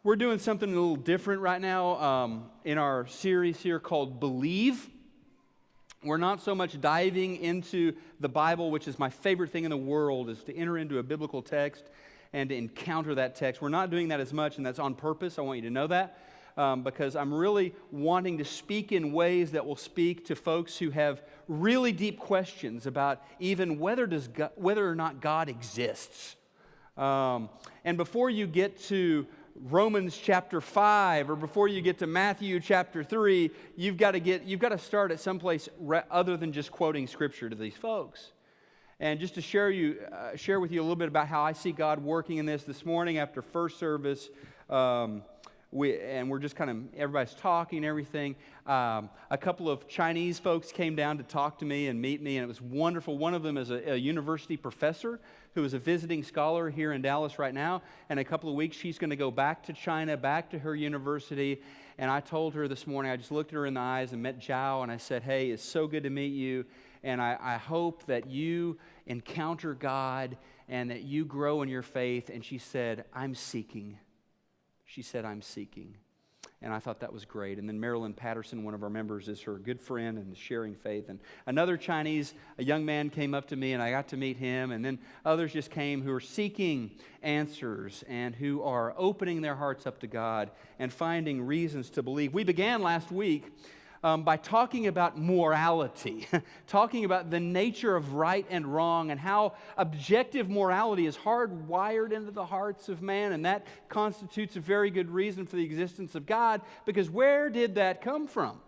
We're doing something a little different right now in our series here called Believe. We're not so much diving into the Bible, which is my favorite thing in the world, is to enter into a biblical text and to encounter that text. We're not doing that as much, and that's on purpose. I want you to know that because I'm really wanting to speak in ways that will speak to folks who have really deep questions about even whether or not God exists. And before you get to Romans chapter 5, or before you get to Matthew chapter 3, you've got to start at some place other than just quoting Scripture to these folks. And just to share with you a little bit about how I see God working in this morning after first service, we're just kind of, everybody's talking and everything. A couple of Chinese folks came down to talk to me and meet me, and it was wonderful. One of them is a university professor who is a visiting scholar here in Dallas right now. And in a couple of weeks, she's going to go back to China, back to her university. And I told her this morning, I just looked at her in the eyes and met Zhao, and I said, hey, it's so good to meet you. And I hope that you encounter God and that you grow in your faith. And she said, I'm seeking. She said, I'm seeking. And I thought that was great. And then Marilyn Patterson, one of our members, is her good friend and sharing faith. And another Chinese, a young man came up to me, and I got to meet him. And then others just came who are seeking answers and who are opening their hearts up to God and finding reasons to believe. We began last week by talking about morality, talking about the nature of right and wrong and how objective morality is hardwired into the hearts of man, and that constitutes a very good reason for the existence of God, because where did that come from?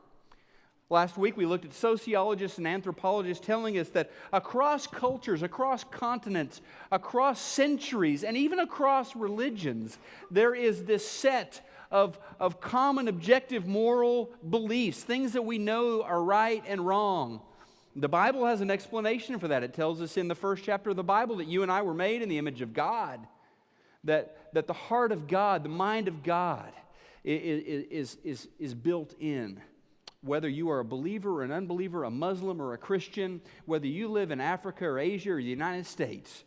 Last week we looked at sociologists and anthropologists telling us that across cultures, across continents, across centuries, and even across religions, there is this set of common objective moral beliefs, things that we know are right and wrong. The Bible has an explanation for that. It tells us in the first chapter of the Bible that you and I were made in the image of God, that the heart of God, the mind of God is built in. Whether you are a believer or an unbeliever, a Muslim or a Christian, whether you live in Africa or Asia or the United States,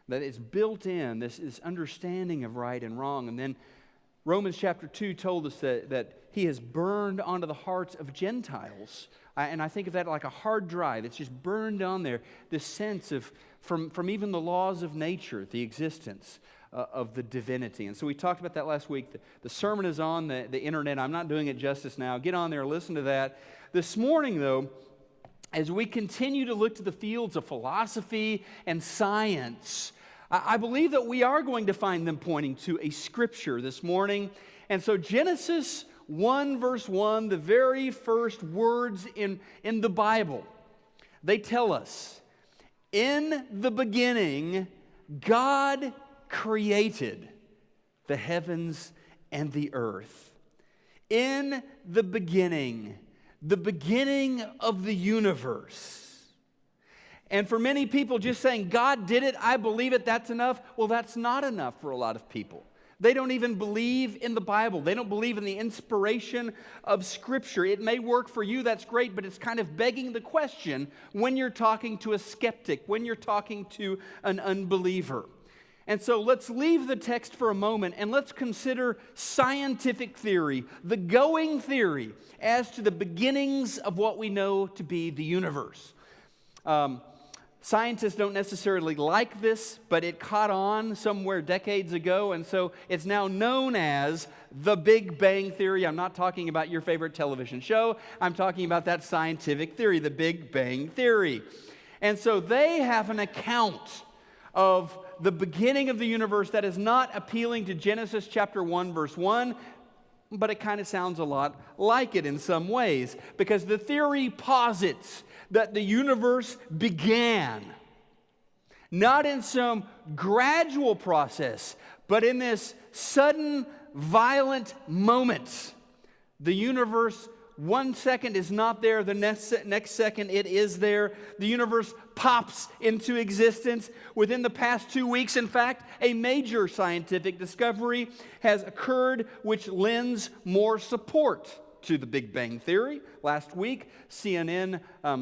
that it's built in, this understanding of right and wrong. And then Romans chapter 2 told us that He has burned onto the hearts of Gentiles. And I think of that like a hard drive. It's just burned on there, this sense of, from even the laws of nature, the existence of the divinity. And so we talked about that last week. The sermon is on the internet. I'm not doing it justice now. Get on there, listen to that. This morning, though, as we continue to look to the fields of philosophy and science, I believe that we are going to find them pointing to a scripture this morning. And so Genesis 1 verse 1, the very first words in the Bible, they tell us, in the beginning, God created the heavens and the earth. In the beginning of the universe. And for many people, just saying, God did it, I believe it, that's enough. Well, that's not enough for a lot of people. They don't even believe in the Bible. They don't believe in the inspiration of Scripture. It may work for you, that's great, but it's kind of begging the question when you're talking to a skeptic, when you're talking to an unbeliever. And so let's leave the text for a moment and let's consider scientific theory, the going theory, as to the beginnings of what we know to be the universe. Scientists don't necessarily like this, but it caught on somewhere decades ago, and so it's now known as the Big Bang Theory. I'm not talking about your favorite television show. I'm talking about that scientific theory, the Big Bang Theory. And so they have an account of the beginning of the universe that is not appealing to Genesis chapter 1, verse 1, but it kind of sounds a lot like it in some ways, because the theory posits that the universe began not in some gradual process, but in this sudden, violent moment. The universe, 1 second is not there, the next second it is there. The universe pops into existence. Within the past 2 weeks, in fact, a major scientific discovery has occurred which lends more support to the Big Bang Theory. Last week, CNN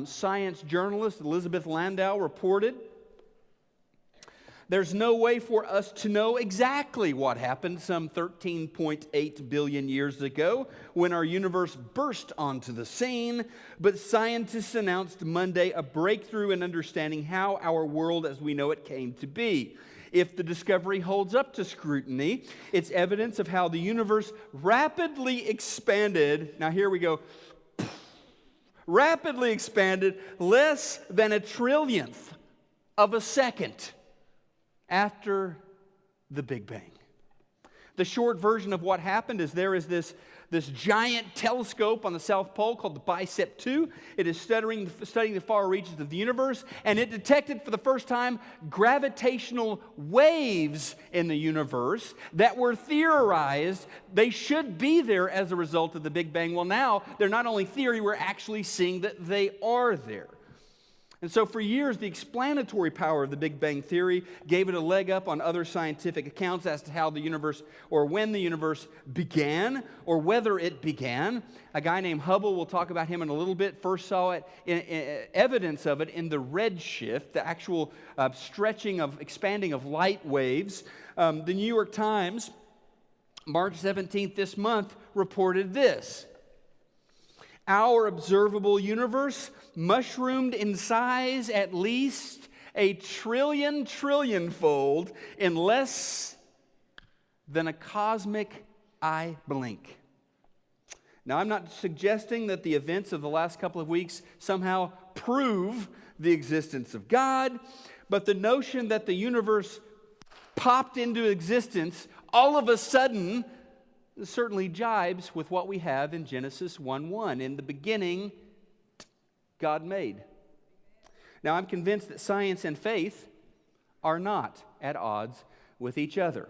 science journalist Elizabeth Landau reported There's no way for us to know exactly what happened some 13.8 billion years ago when our universe burst onto the scene, but scientists announced Monday a breakthrough in understanding how our world as we know it came to be. If the discovery holds up to scrutiny, it's evidence of how the universe rapidly expanded. Now here we go. Rapidly expanded less than a trillionth of a second after the Big Bang. The short version of what happened is there is this giant telescope on the South Pole called the Bicep 2. It is studying the far reaches of the universe, and it detected for the first time gravitational waves in the universe that were theorized they should be there as a result of the Big Bang. Well, now they're not only theory, we're actually seeing that they are there. And so for years, the explanatory power of the Big Bang Theory gave it a leg up on other scientific accounts as to how the universe, or when the universe began, or whether it began. A guy named Hubble, we'll talk about him in a little bit, first saw it, evidence of it in the redshift, the actual expanding of light waves. The New York Times, March 17th this month, reported this. Our observable universe mushroomed in size at least a trillionfold in less than a cosmic eye blink. Now, I'm not suggesting that the events of the last couple of weeks somehow prove the existence of God, but the notion that the universe popped into existence all of a sudden certainly jibes with what we have in Genesis 1:1. In the beginning, God made. Now, I'm convinced that science and faith are not at odds with each other.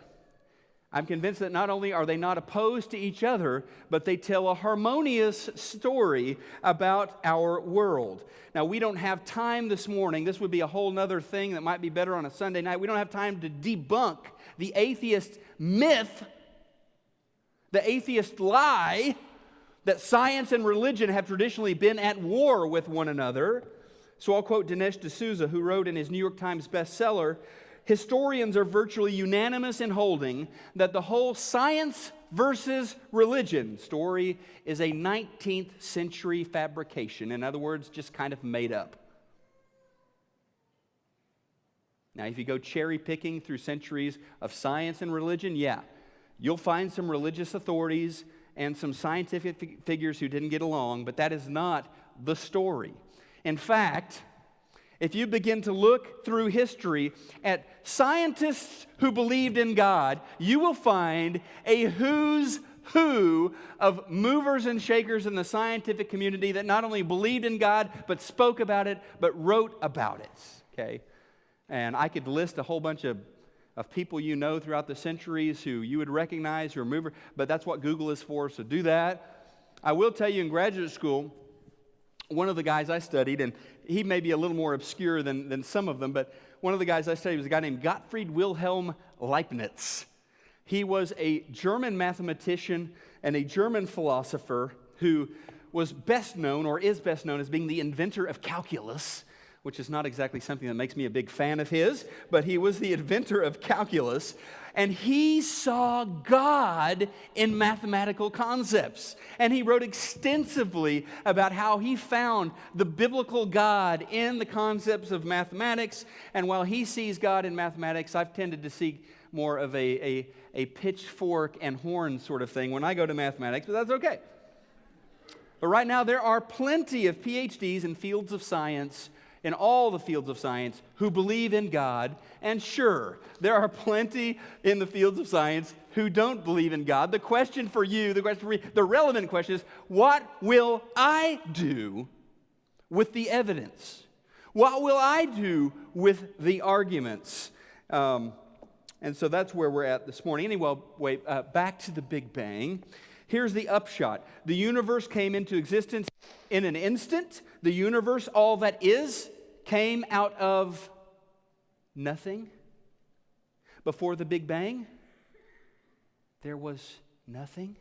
I'm convinced that not only are they not opposed to each other, but they tell a harmonious story about our world. Now, we don't have time this morning. This would be a whole other thing that might be better on a Sunday night. We don't have time to debunk the atheist myth, the atheist lie that science and religion have traditionally been at war with one another. So I'll quote Dinesh D'Souza, who wrote in his New York Times bestseller, historians are virtually unanimous in holding that the whole science versus religion story is a 19th century fabrication. In other words, just kind of made up. Now, if you go cherry picking through centuries of science and religion, you'll find some religious authorities and some scientific figures who didn't get along, but that is not the story. In fact, if you begin to look through history at scientists who believed in God, you will find a who's who of movers and shakers in the scientific community that not only believed in God, but spoke about it, but wrote about it. Okay? And I could list a whole bunch of people you know throughout the centuries who you would recognize who are movers, but that's what Google is for, so do that. I will tell you, in graduate school, one of the guys I studied, and he may be a little more obscure than some of them, but one of the guys I studied was a guy named Gottfried Wilhelm Leibniz. He was a German mathematician and a German philosopher who was best known, or is best known, as being the inventor of calculus, which is not exactly something that makes me a big fan of his, but he was the inventor of calculus, and he saw God in mathematical concepts. And he wrote extensively about how he found the biblical God in the concepts of mathematics, and while he sees God in mathematics, I've tended to see more of a pitchfork and horn sort of thing when I go to mathematics, but that's okay. But right now, there are plenty of PhDs in fields of science, in all the fields of science, who believe in God. And sure, there are plenty in the fields of science who don't believe in God. The question for you, the relevant question is, what will I do with the evidence? What will I do with the arguments? And so that's where we're at this morning. Anyway, back to the Big Bang. Here's the upshot. The universe came into existence in an instant. The universe, all that is, came out of nothing. Before the Big Bang, there was nothing.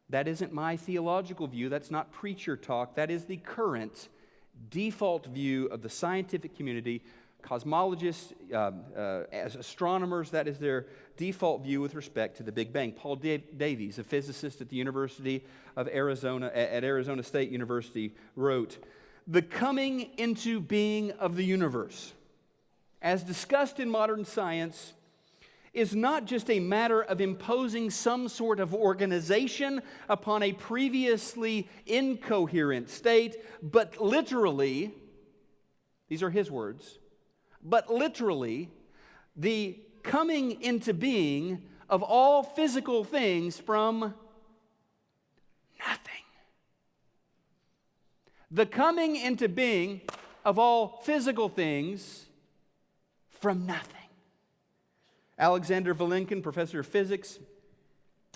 That isn't my theological view. That's not preacher talk. That is the current default view of the scientific community cosmologists, as astronomers, that is their default view with respect to the Big Bang. Paul Davies, a physicist at the University of Arizona, at Arizona State University, wrote, "The coming into being of the universe, as discussed in modern science, is not just a matter of imposing some sort of organization upon a previously incoherent state, but literally," these are his words, "but literally the coming into being of all physical things from nothing." The coming into being of all physical things from nothing. Alexander Vilenkin, professor of physics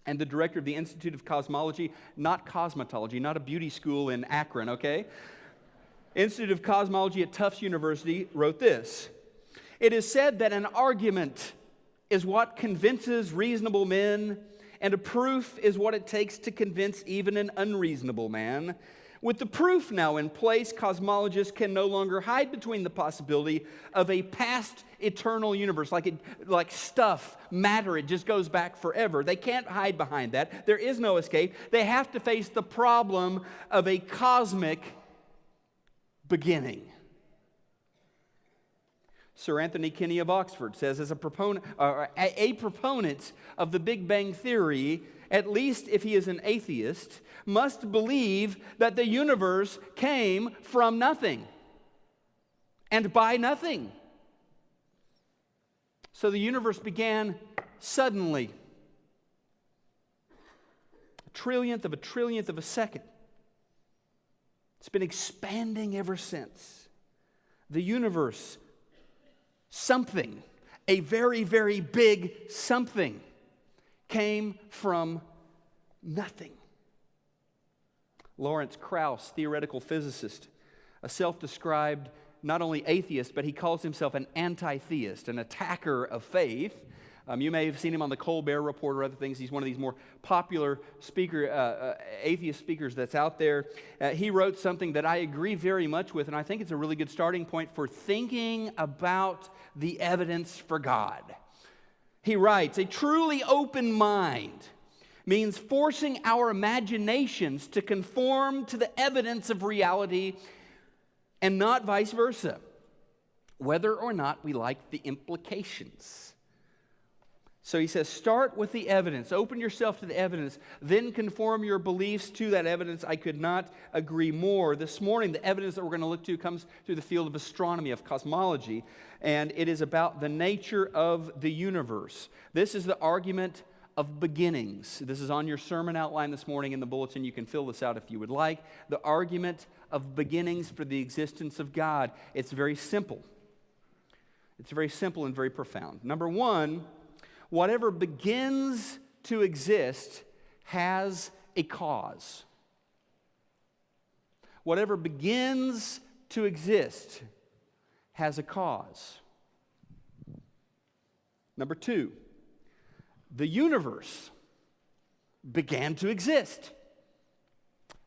and the director of the Institute of Cosmology, not cosmetology, not a beauty school in Akron, okay? Institute of Cosmology at Tufts University wrote this: "It is said that an argument is what convinces reasonable men, and a proof is what it takes to convince even an unreasonable man. With the proof now in place, cosmologists can no longer hide between the possibility of a past eternal universe, like stuff, matter, it just goes back forever. They can't hide behind that. There is no escape. They have to face the problem of a cosmic beginning." Sir Anthony Kinney of Oxford says, as a proponent of the Big Bang Theory, at least if he is an atheist, must believe that the universe came from nothing and by nothing. So the universe began suddenly, a trillionth of a second. It's been expanding ever since. The universe, something, a very, very big something, came from nothing. Lawrence Krauss, theoretical physicist, a self-described not only atheist, but he calls himself an anti-theist, an attacker of faith. You may have seen him on the Colbert Report or other things. He's one of these more popular atheist speakers that's out there. He wrote something that I agree very much with, and I think it's a really good starting point for thinking about the evidence for God. He writes, "A truly open mind means forcing our imaginations to conform to the evidence of reality and not vice versa, whether or not we like the implications." So he says, start with the evidence. Open yourself to the evidence. Then conform your beliefs to that evidence. I could not agree more. This morning, the evidence that we're going to look to comes through the field of astronomy, of cosmology, and it is about the nature of the universe. This is the argument of beginnings. This is on your sermon outline this morning in the bulletin. You can fill this out if you would like. The argument of beginnings for the existence of God. It's very simple. It's very simple and very profound. Number one, whatever begins to exist has a cause. Whatever begins to exist has a cause. Number two, the universe began to exist.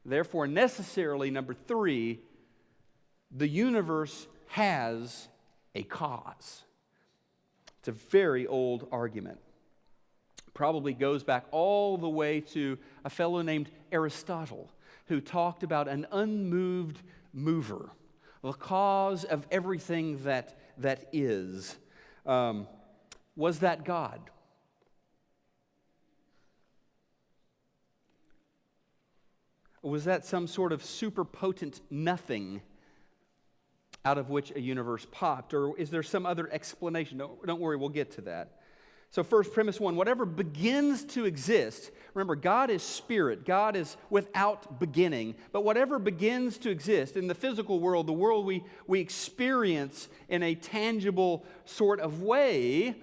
Therefore, necessarily, number three, the universe has a cause. It's a very old argument. Probably goes back all the way to a fellow named Aristotle, who talked about an unmoved mover, the cause of everything that is. Was that God? Or was that some sort of super potent nothing out of which a universe popped? Or is there some other explanation? Don't worry, we'll get to that. So first, premise one, whatever begins to exist, remember, God is spirit. God is without beginning. But whatever begins to exist in the physical world, the world we experience in a tangible sort of way,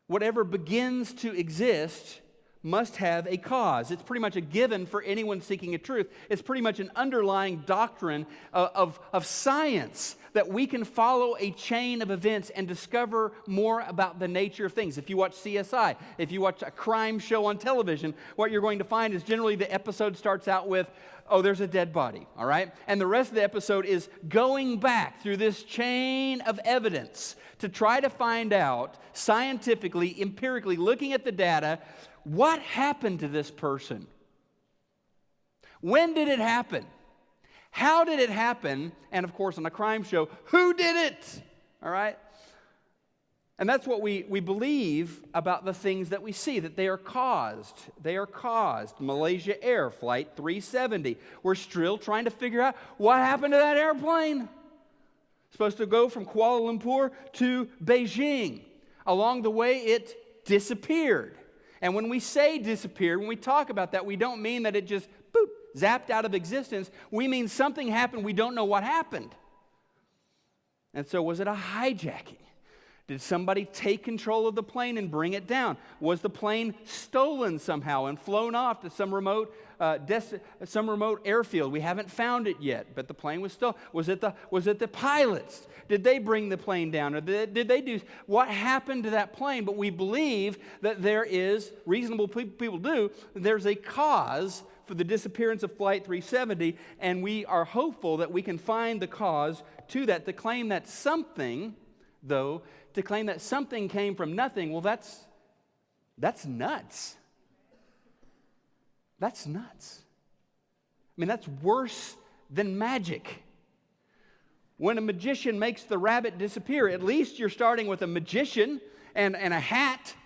whatever begins to exist must have a cause. It's pretty much a given for anyone seeking a truth. It's pretty much an underlying doctrine of science that we can follow a chain of events and discover more about the nature of things. If you watch CSI, if you watch a crime show on television, what you're going to find is generally the episode starts out with, oh, there's a dead body, all right? And the rest of the episode is going back through this chain of evidence to try to find out scientifically, empirically, looking at the data, what happened to this person? When did it happen? How did it happen? And of course, on a crime show, who did it? All right? And that's what we believe about the things that we see, that they are caused. They are caused. Malaysia Air Flight 370. We're still trying to figure out what happened to that airplane. Supposed to go from Kuala Lumpur to Beijing. Along the way, it disappeared. And when we say disappeared, when we talk about that, we don't mean that it just, boop, zapped out of existence. We mean something happened, we don't know what happened. And so was it a hijacking? Did somebody take control of the plane and bring it down? Was the plane stolen somehow and flown off to some remote airfield? We haven't found it yet, but the plane was stolen. Was it the pilots? Did they bring the plane down? Or did they do what happened to that plane? But we believe that there is, reasonable people do, there's a cause for the disappearance of Flight 370, and we are hopeful that we can find the cause to that. To claim that something, though, to claim that something came from nothing, well, that's nuts. That's nuts. I mean, that's worse than magic. When a magician makes the rabbit disappear, at least you're starting with a magician and a hat.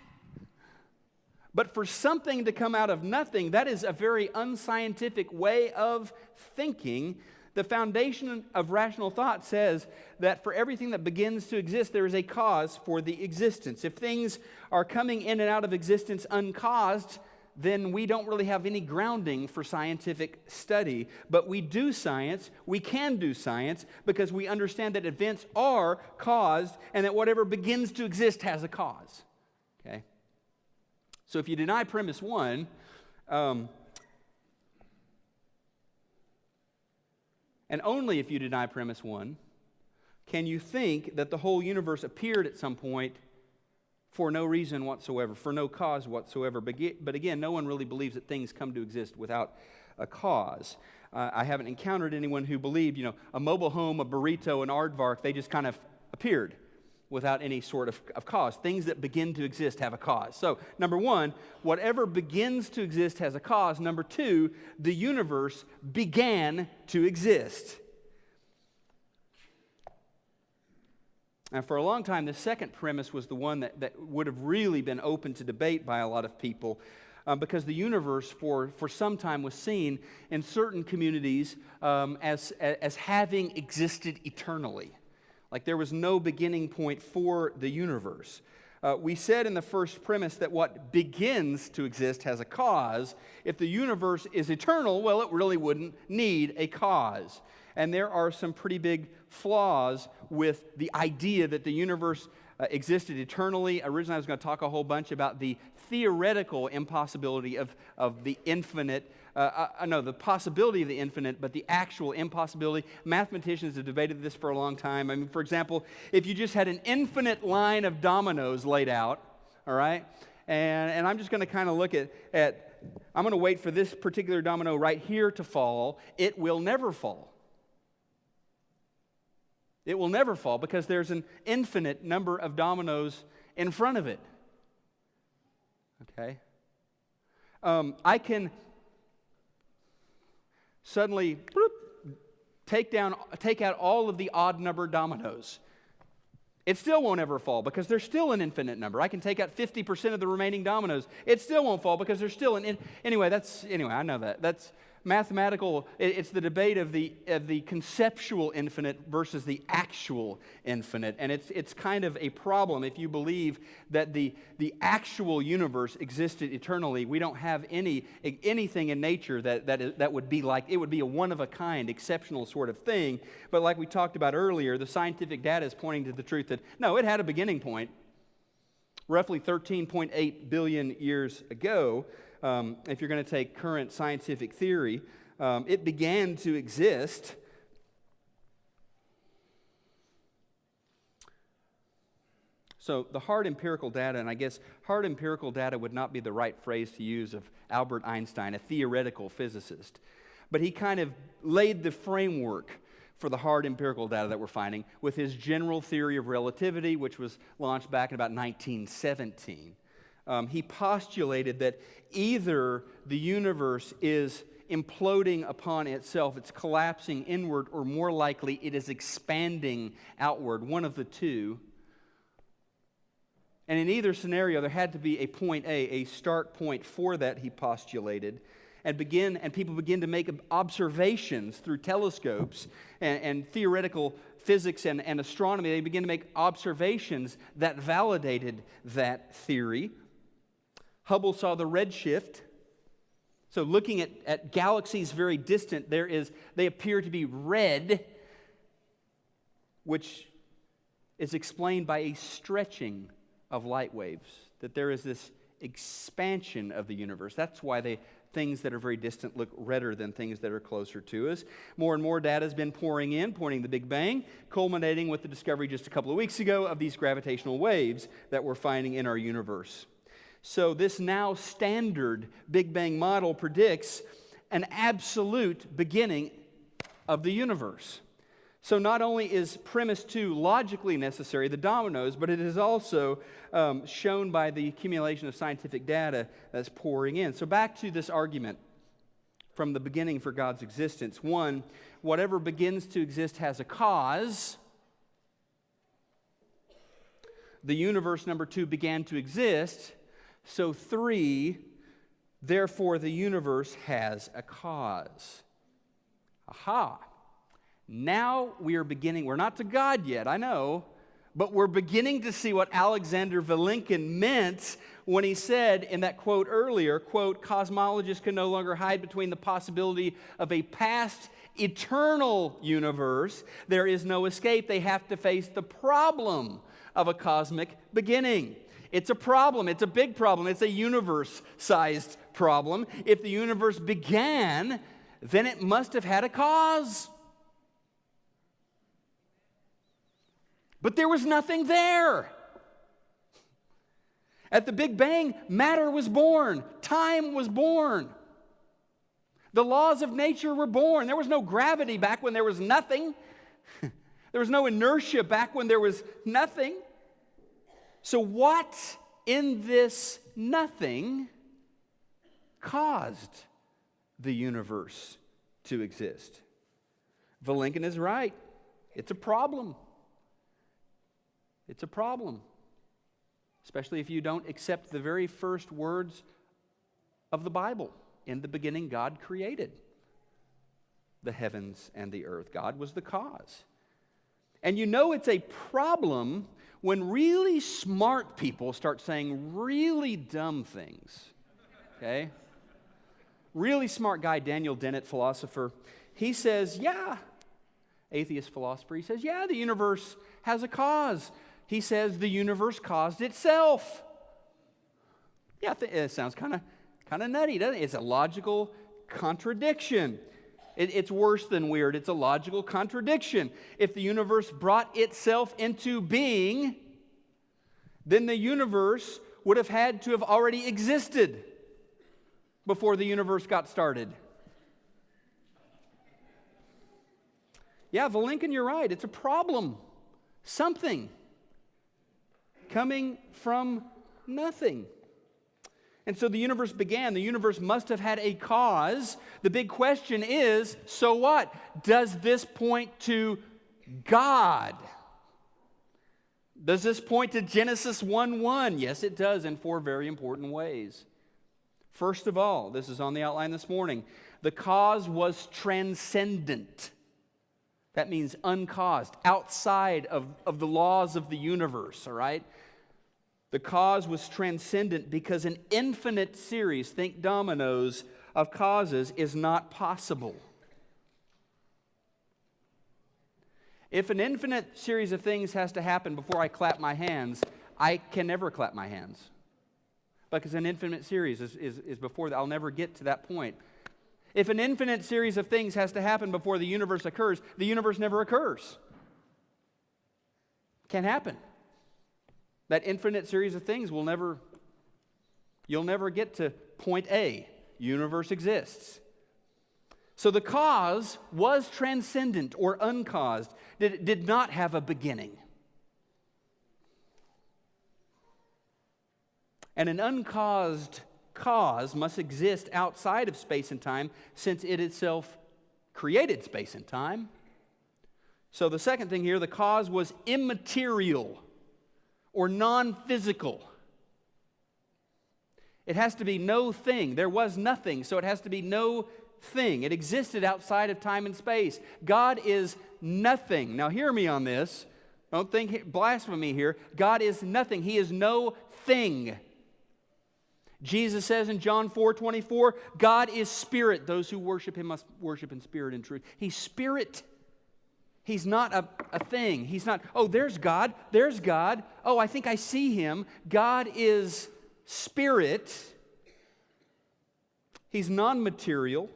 But for something to come out of nothing, that is a very unscientific way of thinking. The foundation of rational thought says that for everything that begins to exist, there is a cause for the existence. If things are coming in and out of existence uncaused, then we don't really have any grounding for scientific study. But we do science, we can do science, because we understand that events are caused and that whatever begins to exist has a cause. Okay? So if you deny premise one, and only if you deny premise one, can you think that the whole universe appeared at some point for no reason whatsoever, for no cause whatsoever. But again, no one really believes that things come to exist without a cause. I haven't encountered anyone who believed, a mobile home, a burrito, an aardvark, they just kind of appeared without any sort of cause. Things that begin to exist have a cause. So, number one, whatever begins to exist has a cause. Number two, the universe began to exist. And for a long time, the second premise was the one that would have really been open to debate by a lot of people, because the universe for some time was seen in certain communities as having existed eternally. Like there was no beginning point for the universe. We said in the first premise that what begins to exist has a cause. If the universe is eternal, well, it really wouldn't need a cause. And there are some pretty big flaws with the idea that the universe existed eternally. Originally, I was going to talk a whole bunch about the theoretical impossibility of the infinite. The possibility of the infinite, but the actual impossibility. Mathematicians have debated this for a long time. I mean, for example, if you just had an infinite line of dominoes laid out, all right, and I'm just going to kind of look at I'm going to wait for this particular domino right here to fall, it will never fall. It will never fall because there's an infinite number of dominoes in front of it. Okay? I can suddenly take out all of the odd number dominoes. It still won't ever fall because there's still an infinite number. I can take out 50% of the remaining dominoes. It still won't fall because there's still anyway, I know that. That's mathematical. It's the debate of the conceptual infinite versus the actual infinite. And it's kind of a problem if you believe that the actual universe existed eternally. We don't have anything in nature that would be like, it would be a one-of-a-kind, exceptional sort of thing. But like we talked about earlier, the scientific data is pointing to the truth that, no, it had a beginning point. Roughly 13.8 billion years ago, if you're going to take current scientific theory, it began to exist So the hard empirical data, and I guess hard empirical data would not be the right phrase to use of Albert Einstein, a theoretical physicist. But he kind of laid the framework for the hard empirical data that we're finding with his general theory of relativity, which was launched back in about 1917. He postulated that either the universe is imploding upon itself, it's collapsing inward, or more likely it is expanding outward, one of the two. And in either scenario, there had to be a point A, a start point for that, he postulated, and people begin to make observations through telescopes and theoretical physics and astronomy. They begin to make observations that validated that theory. Hubble saw the redshift. So looking at galaxies very distant, they appear to be red, which is explained by a stretching of light waves, that there is this expansion of the universe. That's why things that are very distant look redder than things that are closer to us. More and more data has been pouring in, pointing the Big Bang, culminating with the discovery just a couple of weeks ago of these gravitational waves that we're finding in our universe. So this now standard Big Bang model predicts an absolute beginning of the universe. So not only is premise 2 logically necessary, the dominoes, but it is also shown by the accumulation of scientific data that's pouring in. So back to this argument from the beginning for God's existence. One, whatever begins to exist has a cause. The universe, number 2, began to exist. So 3, therefore the universe has a cause. Aha! Now we are beginning, we're not to God yet, I know, but we're beginning to see what Alexander Vilenkin meant when he said in that quote earlier, quote, cosmologists can no longer hide between the possibility of a past eternal universe. There is no escape. They have to face the problem of a cosmic beginning. It's a problem. It's a big problem. It's a universe-sized problem. If the universe began, then it must have had a cause. But there was nothing there. At the Big Bang, matter was born. Time was born. The laws of nature were born. There was no gravity back when there was nothing. There was no inertia back when there was nothing. So what in this nothing caused the universe to exist? Vilenkin is right. It's a problem. It's a problem, especially if you don't accept the very first words of the Bible. In the beginning, God created the heavens and the earth. God was the cause. And you know it's a problem when really smart people start saying really dumb things. Okay? Really smart guy, Daniel Dennett, philosopher, he says, atheist philosopher, he says, the universe has a cause. He says the universe caused itself. It sounds kind of nutty, doesn't it? It's a logical contradiction. It's worse than weird. It's a logical contradiction. If the universe brought itself into being, then the universe would have had to have already existed before the universe got started. Vilenkin, you're right. It's a problem. Something coming from nothing. And so the universe began. The universe must have had a cause. The big question is, so what? Does this point to God? Does this point to Genesis 1:1? Yes, it does, in 4 very important ways. First of all, this is on the outline this morning, the cause was transcendent. That means uncaused, outside of the laws of the universe, all right? The cause was transcendent because an infinite series, think dominoes, of causes is not possible. If an infinite series of things has to happen before I clap my hands, I can never clap my hands. Because an infinite series is before that. I'll never get to that point. If an infinite series of things has to happen before the universe occurs, the universe never occurs. Can't happen. That infinite series of things you'll never get to point A. Universe exists. So the cause was transcendent or uncaused. It did not have a beginning. And an uncaused cause must exist outside of space and time, since it itself created space and time. So the second thing here, the cause was immaterial or non-physical. It has to be no thing. There was nothing, so it has to be no thing. It existed outside of time and space. God is nothing. Now hear me on this. Don't think blasphemy here. God is nothing. He is no thing. Jesus says in John 4:24, God is spirit. Those who worship Him must worship in spirit and truth. He's spirit. He's not a thing. He's not, oh, there's God. There's God. Oh, I think I see Him. God is spirit. He's non-material.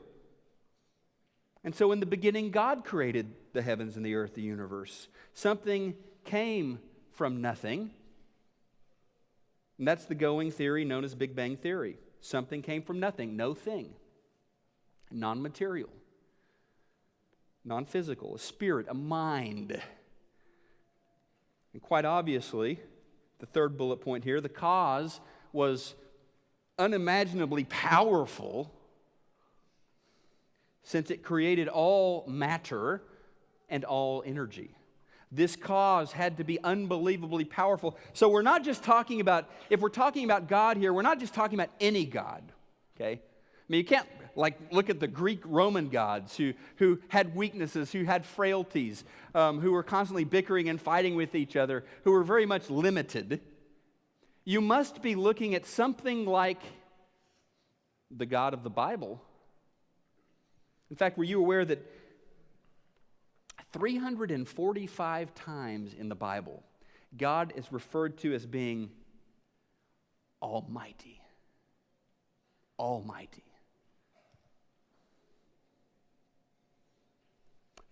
And so in the beginning, God created the heavens and the earth, the universe. Something came from nothing. And that's the going theory known as Big Bang Theory. Something came from nothing, no thing. Non-material, non-physical, a spirit, a mind. And quite obviously, the third bullet point here, the cause was unimaginably powerful, since it created all matter and all energy. This cause had to be unbelievably powerful. So we're not just talking about, if we're talking about God here, we're not just talking about any God, okay? I mean, you can't look at the Greek Roman gods who had weaknesses, who had frailties, who were constantly bickering and fighting with each other, who were very much limited. You must be looking at something like the God of the Bible. In fact, were you aware that 345 times in the Bible, God is referred to as being almighty? Almighty.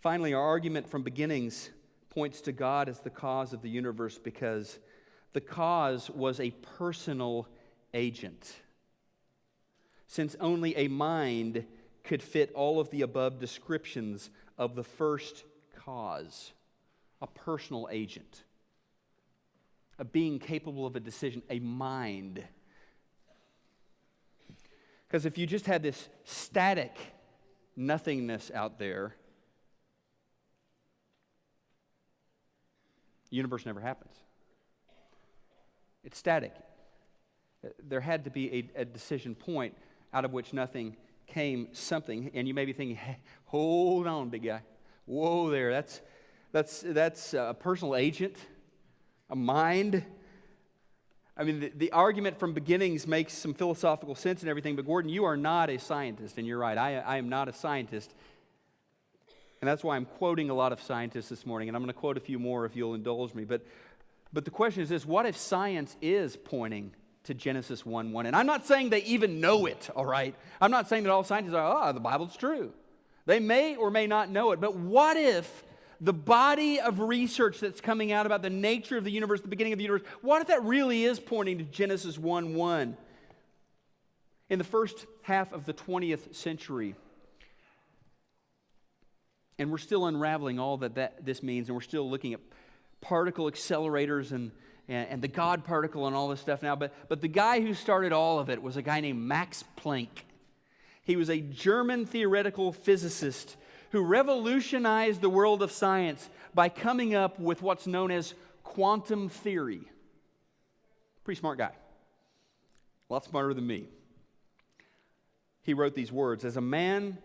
Finally, our argument from beginnings points to God as the cause of the universe because the cause was a personal agent. Since only a mind could fit all of the above descriptions of the first cause, a personal agent, a being capable of a decision, a mind. Because if you just had this static nothingness out there, the universe never happens. It's static. There had to be a decision point out of which nothing came something. And you may be thinking, hey, hold on, big guy. Whoa there, that's a personal agent, a mind. I mean, the argument from beginnings makes some philosophical sense and everything, but Gordon, you are not a scientist, and you're right. I am not a scientist. And that's why I'm quoting a lot of scientists this morning, and I'm going to quote a few more if you'll indulge me. But the question is this: what if science is pointing to Genesis 1:1? And I'm not saying they even know it, all right? I'm not saying that all scientists are, the Bible's true. They may or may not know it, but what if the body of research that's coming out about the nature of the universe, the beginning of the universe, what if that really is pointing to Genesis 1:1? In the first half of the 20th century, and we're still unraveling all that this means, and we're still looking at particle accelerators and the God particle and all this stuff now, but the guy who started all of it was a guy named Max Planck. He was a German theoretical physicist who revolutionized the world of science by coming up with what's known as quantum theory. Pretty smart guy. A lot smarter than me. He wrote these words: as a man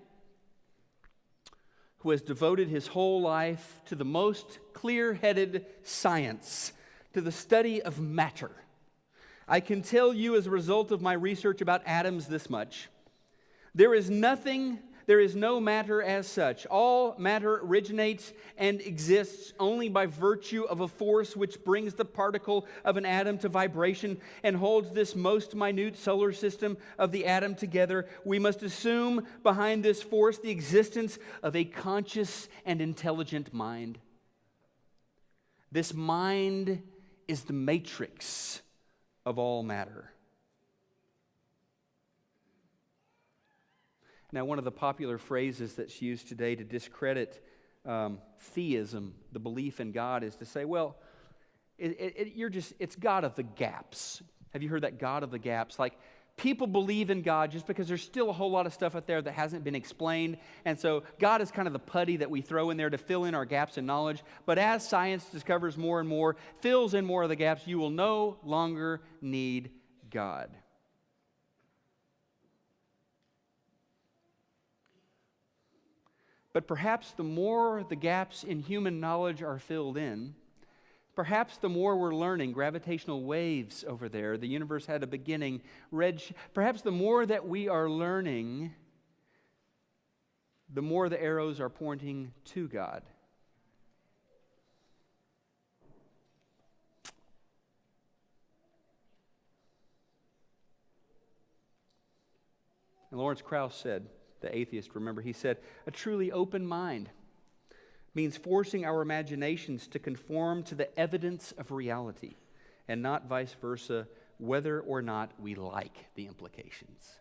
who has devoted his whole life to the most clear-headed science, to the study of matter, I can tell you as a result of my research about atoms this much. There is no matter as such. All matter originates and exists only by virtue of a force which brings the particle of an atom to vibration and holds this most minute solar system of the atom together. We must assume behind this force the existence of a conscious and intelligent mind. This mind is the matrix of all matter. Now, one of the popular phrases that's used today to discredit theism, the belief in God, is to say, well, it's God of the gaps. Have you heard that, God of the gaps? Like, people believe in God just because there's still a whole lot of stuff out there that hasn't been explained. And so God is kind of the putty that we throw in there to fill in our gaps in knowledge. But as science discovers more and more, fills in more of the gaps, you will no longer need God. But perhaps the more the gaps in human knowledge are filled in, perhaps the more we're learning, gravitational waves over there, the universe had a beginning, perhaps the more that we are learning, the more the arrows are pointing to God. And Lawrence Krauss said, the atheist, remember, he said, a truly open mind means forcing our imaginations to conform to the evidence of reality and not vice versa, whether or not we like the implications.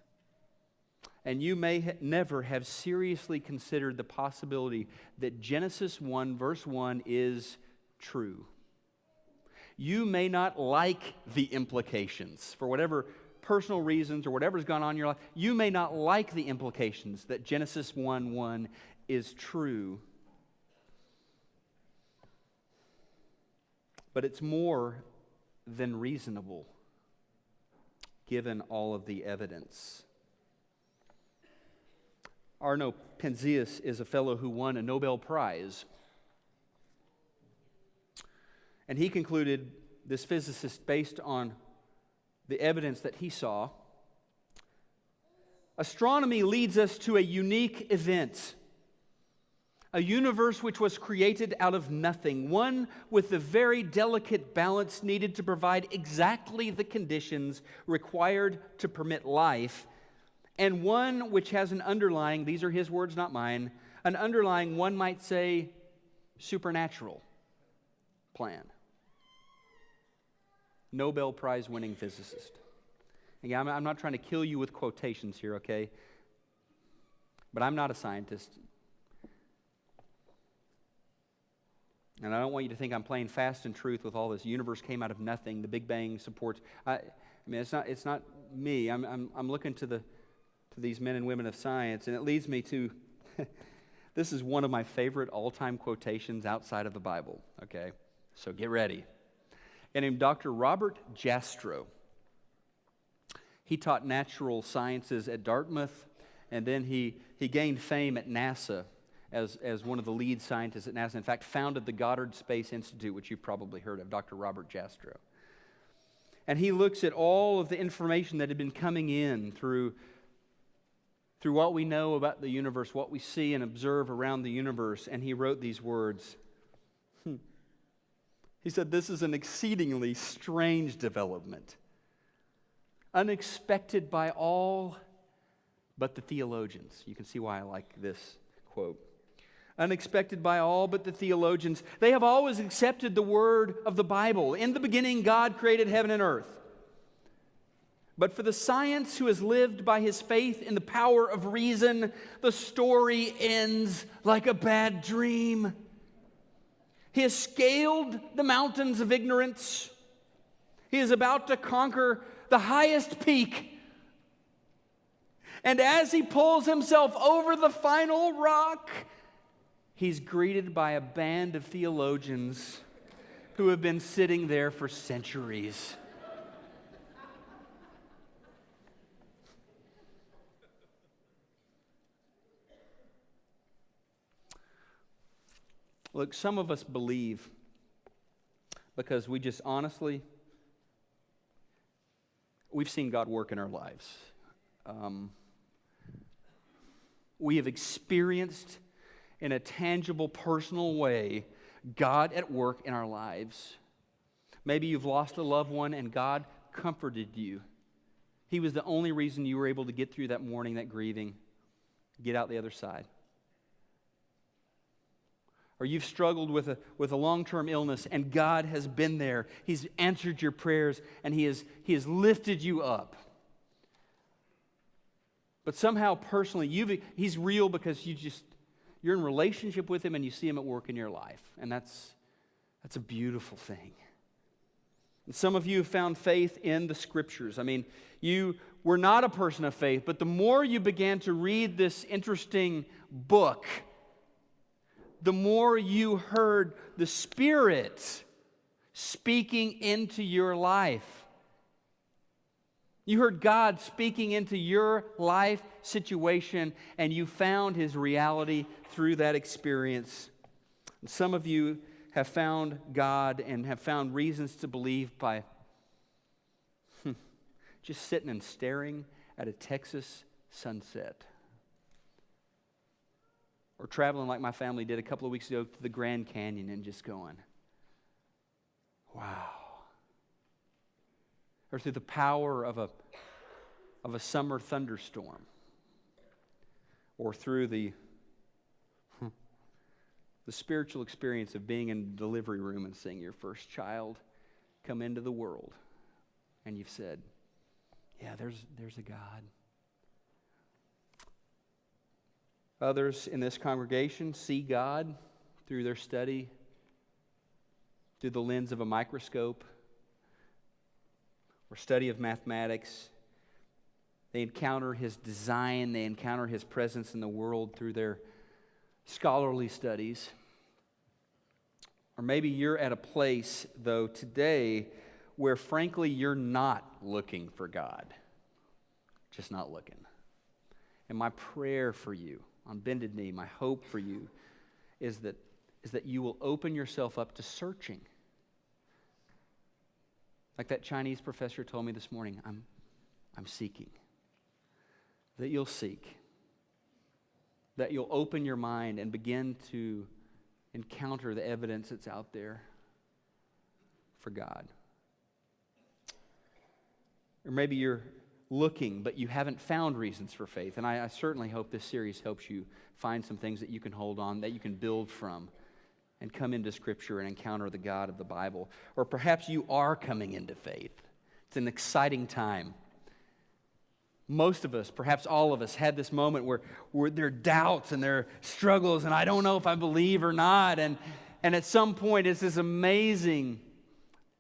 And you may never have seriously considered the possibility that Genesis 1 verse 1 is true. You may not like the implications for whatever personal reasons or whatever's gone on in your life. You may not like the implications that Genesis 1:1 is true. But it's more than reasonable, given all of the evidence. Arno Penzias is a fellow who won a Nobel Prize. And he concluded, this physicist, based on the evidence that he saw, astronomy leads us to a unique event. A universe which was created out of nothing, one with the very delicate balance needed to provide exactly the conditions required to permit life, and one which has an underlying, these are his words, not mine, an underlying, one might say, supernatural plan. Nobel Prize winning physicist. Again, I'm not trying to kill you with quotations here, okay? But I'm not a scientist. And I don't want you to think I'm playing fast and truth with all this. The universe came out of nothing. The Big Bang supports. I mean, it's not me. I'm looking to these men and women of science, and it leads me to this is one of my favorite all-time quotations outside of the Bible. Okay, so get ready. And named Dr. Robert Jastrow. He taught natural sciences at Dartmouth, and then he gained fame at NASA as one of the lead scientists at NASA. In fact, founded the Goddard Space Institute, which you've probably heard of, Dr. Robert Jastrow. And he looks at all of the information that had been coming in through what we know about the universe, what we see and observe around the universe, and he wrote these words. He said, this is an exceedingly strange development, unexpected by all but the theologians. You can see why I like this quote. Unexpected by all but the theologians. They have always accepted the word of the Bible. In the beginning, God created heaven and earth. But for the science who has lived by his faith in the power of reason, the story ends like a bad dream. He has scaled the mountains of ignorance. He is about to conquer the highest peak. And as he pulls himself over the final rock, he's greeted by a band of theologians who have been sitting there for centuries. Look, some of us believe because we just honestly, we've seen God work in our lives. We have experienced in a tangible, personal way God at work in our lives. Maybe you've lost a loved one and God comforted you. He was the only reason you were able to get through that mourning, that grieving, get out the other side. or you've struggled with a long-term illness, and God has been there. He's answered your prayers, and He has lifted you up. But somehow, personally, He's real because you're in relationship with Him, and you see Him at work in your life. And that's a beautiful thing. And some of you have found faith in the Scriptures. I mean, you were not a person of faith, but the more you began to read this interesting book, the more you heard the Spirit speaking into your life. You heard God speaking into your life situation, and you found His reality through that experience. And some of you have found God and have found reasons to believe by just sitting and staring at a Texas sunset. Or traveling like my family did a couple of weeks ago to the Grand Canyon and just going, wow. Or through the power of a summer thunderstorm. Or through the spiritual experience of being in the delivery room and seeing your first child come into the world. And you've said, yeah, there's a God. Others in this congregation see God through their study, through the lens of a microscope, or study of mathematics. They encounter His design, they encounter His presence in the world through their scholarly studies. Or maybe you're at a place, though, today where, frankly, you're not looking for God. Just not looking. And my prayer for you, on bended knee, my hope for you is that you will open yourself up to searching. Like that Chinese professor told me this morning, I'm seeking. That you'll seek. That you'll open your mind and begin to encounter the evidence that's out there for God. Or maybe you're looking, but you haven't found reasons for faith. And I certainly hope this series helps you find some things that you can hold on, that you can build from, and come into Scripture and encounter the God of the Bible. Or perhaps you are coming into faith. It's an exciting time. Most of us, perhaps all of us, had this moment where there are doubts and there are struggles, and I don't know if I believe or not. And at some point, it's this amazing,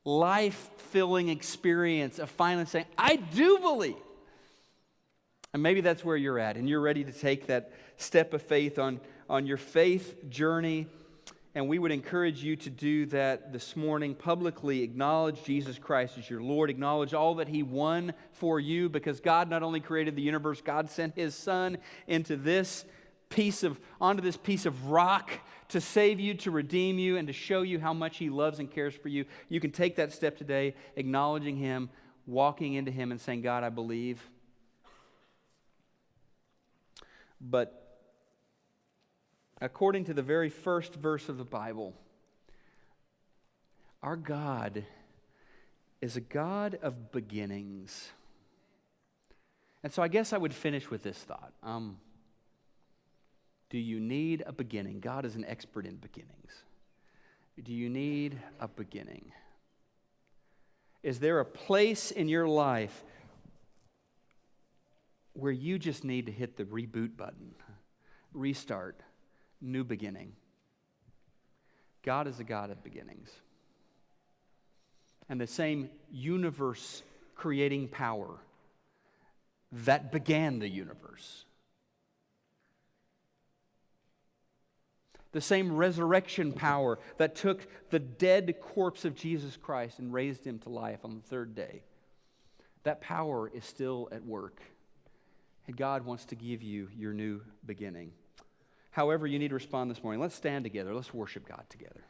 life-filling experience of finally saying, I do believe. And maybe that's where you're at, and you're ready to take that step of faith on your faith journey. And we would encourage you to do that this morning. Publicly acknowledge Jesus Christ as your Lord. Acknowledge all that He won for you, because God not only created the universe, God sent His Son onto this piece of rock to save you, to redeem you, and to show you how much He loves and cares for you. You can take that step today, acknowledging Him, walking into Him and saying, God, I believe. But according to the very first verse of the Bible, our God is a God of beginnings. And so I guess I would finish with this thought. Do you need a beginning? God is an expert in beginnings. Do you need a beginning? Is there a place in your life where you just need to hit the reboot button, restart, new beginning? God is a God of beginnings. And the same universe-creating power that began the universe, the same resurrection power that took the dead corpse of Jesus Christ and raised Him to life on the third day, that power is still at work. And God wants to give you your new beginning. However you need to respond this morning, let's stand together. Let's worship God together.